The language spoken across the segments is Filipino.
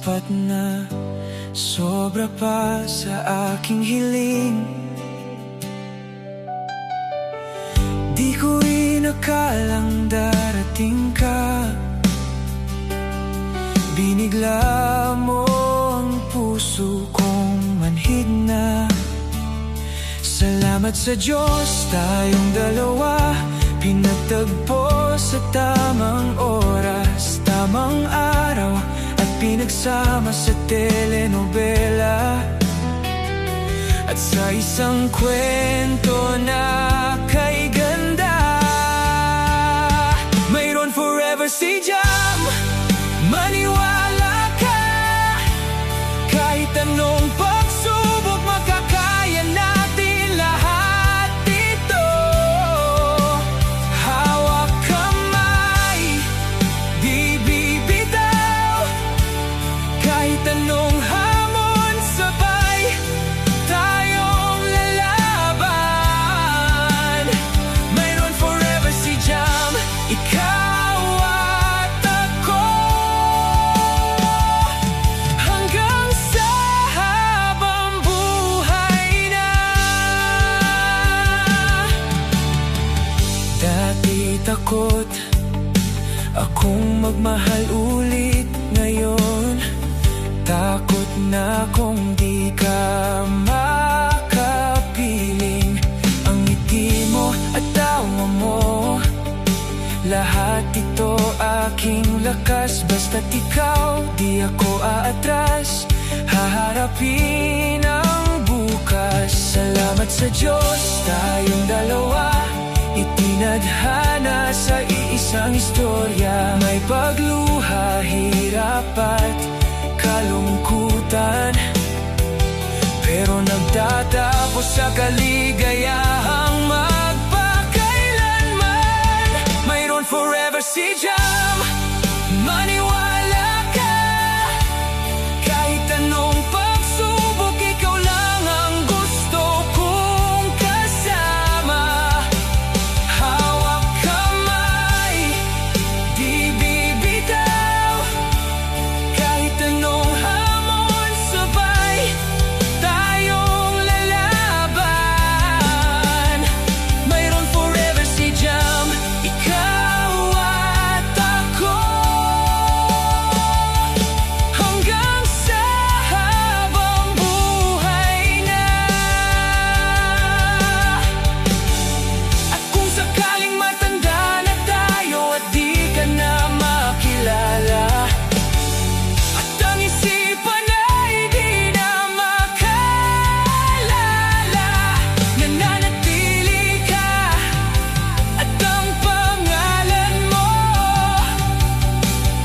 sapat na, sobra pa sa aking hiling. Di ko inakalang darating ka, binigla mo ang puso kong manhid na. Salamat sa Diyos, tayong dalawa, pinagtagpo sa tamang oras, tamang araw, at pinagsama sa telenovela. At sa isang kwento na kay ganda, mayroon forever si Jam. Maniwala ka, kahit anong pagsubok, makakaya natin lahat ito. Hawak kamay, di bibitaw, kahit anong hamon, sabay tayong lalaban. Mayroon forever si Jam, ikaw at ako, hanggang sa habang buhay na. Dati takot akong magmahal ulit, ngayon takot na kung di ka makapiling. Ang ngiti mo at tawa mo, lahat ito aking lakas. Basta't ikaw, di ako aatras, haharapin ang bukas. Salamat sa Diyos, tayong dalawa, itinadhana sa iisang istorya. May pagluha, hirap at kalungkutan, pero nagtatapos sa kaligayahang magpakailanman. Mayroon forever si Jam. Maniwala ka, kahit anong pagsubok, ikaw lang ang gusto kong kasama. Hawak kamay, di bibitaw, kahit anong hamon, sabay tayong lalaban. Mayroon forever si Jam, ikaw at ako, hanggang sa habang buhay na. At kung sakaling matanda na tayo at di ka na makilala, at ang isipan ay di na makalala, nananatili ka at ang pangalan mo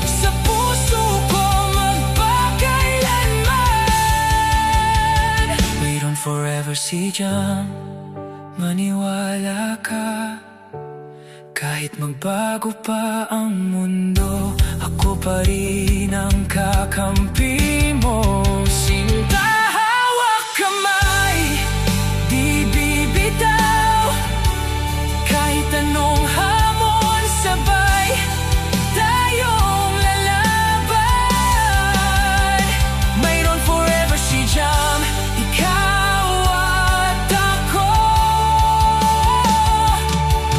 sa puso ko magpakailanman. Mayroon forever si Jam. Maniwala ka, kahit magbago pa ang mundo, ako pa rin ang kakampi mo. Sinta, hawak kamay, di bibitaw, kahit anong hamon, sabay tayong lalaban. Mayroon forever si Jam, ikaw at ako,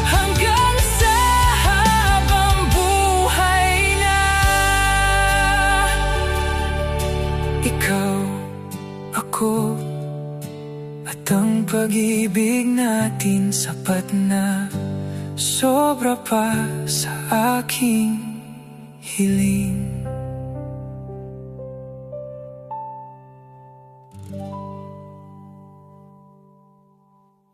hanggang sa habang buhay na. Ikaw, ako, at ang pag-ibig natin sapat na, sobra pa sa aking hiling.